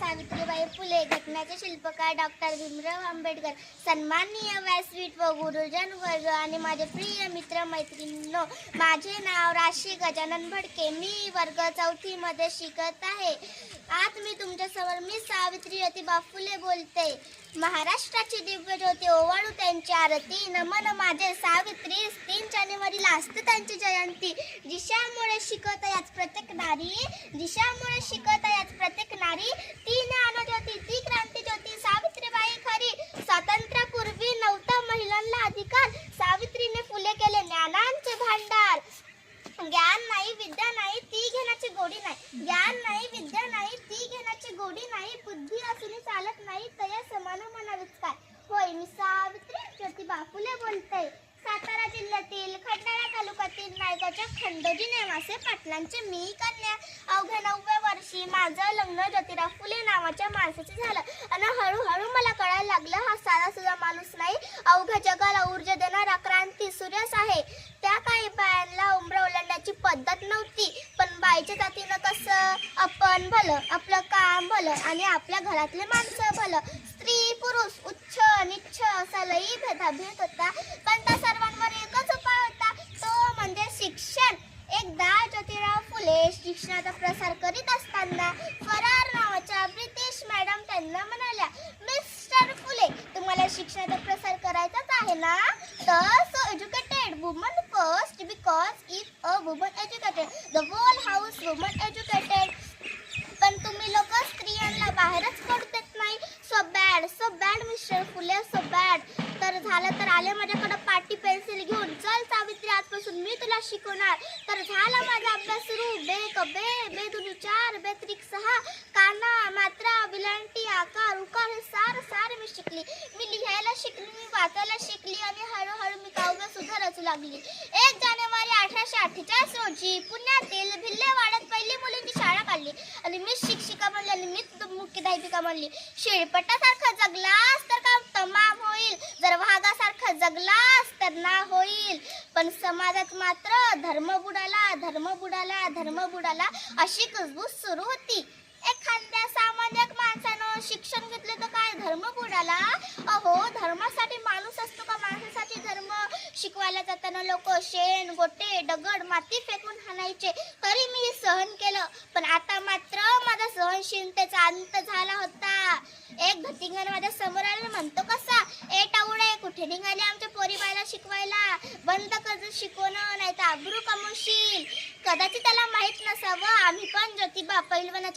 सावित्रीबाई फुले, घटनाचे शिल्पकार डॉक्टर भीमराव आंबेडकर, सन्माननीय व्यासपीठ व गुरुजन वर्ग आणि माझे प्रिय मित्र मैत्रिणींनो, माझे नाव राशी गजानन भडके. मी वर्ग 4थी मध्ये शिकत आहे. आज मी तुमच्यासमोर मी सावित्री ज्योतिबा फुले बोलते. महाराष्ट्राची दिव्य ज्योती ओवाळू त्यांची आरती. नमन माझे सावित्री. 3 जानेवारीला असते त्यांची जयंती. दिशामुळे शिकत याच प्रत्येक नारी, दिशामुळे शिकत याच प्रत्येक नारी. ती ज्ञान ज्योती, ती क्रांती ज्योती, सावित्रीबाई खरी. स्वातंत्र्यापूर्वी नव्हता महिलांना अधिकार, सावित्रीने फुले केले ज्ञानांचे भांडार. ज्ञान नाही विद्या नाही ती घेण्याची गोडी नाही, ज्ञान नाही विद्या नाही ती घेण्याची गोडी नाही. बुद्धी असून चालत नाही तया समान म्हणावीच काय. होय, मी सावित्री ज्योतिबा फुले बोलते. सातारा जिल्ह्यातील खंडाळा तालुक्यातील नायगावच्या खंडोजी नेवासे पाटलांचे मी कन्या. अवघ्या 9व्या वर्षी माझं लग्न ज्योतिराव फुले नावाच्या माणसाचे झालं आणि हळूहळू मला कळायला लागलं हा साधा सुद्धा माणूस नाही, अवघ्या जगाला ऊर्जा देणारा क्रांती सूर्यच आहे. त्या काही बायांना उंबरा ओलांडण्याची पद्धत नव्हती, पण बाईच्या जातीनं कसं आपण भलं, आपलं काम भलं आणि आपल्या घरातले माणसं भलं. स्त्री पुरुष उच्च निच्छ असा लई भेदाभेद होता, पण त्या सर्वांवर एकच उपाय होता, तो म्हणजे शिक्षण. एकदा ज्योतिराव फुले शिक्षणाचा प्रसार करीत असताना फरार नावाच्या ब्रिटिश मॅडम त्यांना म्हणाल्या, मिस्टर फुले, तुम्हाला शिक्षणाचा प्रसार करायचाच आहे ना, तर so educated woman first, because if a woman educated the whole house woman educated. पण तुम्ही लोक स्त्रियांना बाहेरच पडू देत नाही. So bad mister Phule, so bad. तर झालं तर आले माझ्याकडे पाटी पेन्सिल घेऊन, चल सावित्री आजपासून मी तुला शिकवणार. तर झाला माझा अभ्यास सुरू. बे बे दोन्ही 4, बे त्रिक 6, काना मात्रा विलांटी आकार उकार हे सार मी शिकली. मी लिहायला शिकली, मी वाचायला शिकली आणि हळूहळू मी काव्य सुद्धा रचू लागली. 1 जानेवारी 1848 रोजी पुण्यातील भिल्लेवाड्यात पहिली मुलींची शाळा काढली आणि मी शिक्षिका बनली आणि मी मुख्याध्यापिका बनली. शेळपटासारखं जगलास तर काम तमाम होईल, जर वाघासारखं जगलास तर ना होईल. पण समाजात मात्र धर्म बुडाला अशी कुजबूज सुरू होती. एखाद्या सामान्य माणसानं शिक्षण घेतले तर काय धर्म बुडाला? अहो, धर्मासाठी माणूस असतो का माणसासाठी धर्म? शिकवायला जाताना लोक शेण गोटे दगड माती फेकून हाणायचे, तरी मी सहन केलं. पण आता मात्र माझा सहनशीलतेचा अंत झाला होता. एक धतिंगण माझ्या समोर आला, म्हणतो कसा, ए टावडे, कुठे निघाले आमच्या पोरीबाईला शिकवायला? बंद कर शिकवणं, नाही तर आबरू कमवशील. कदाचित त्याला माहित नसावं, आम्ही पण ज्योतिबा पैलवानाच्या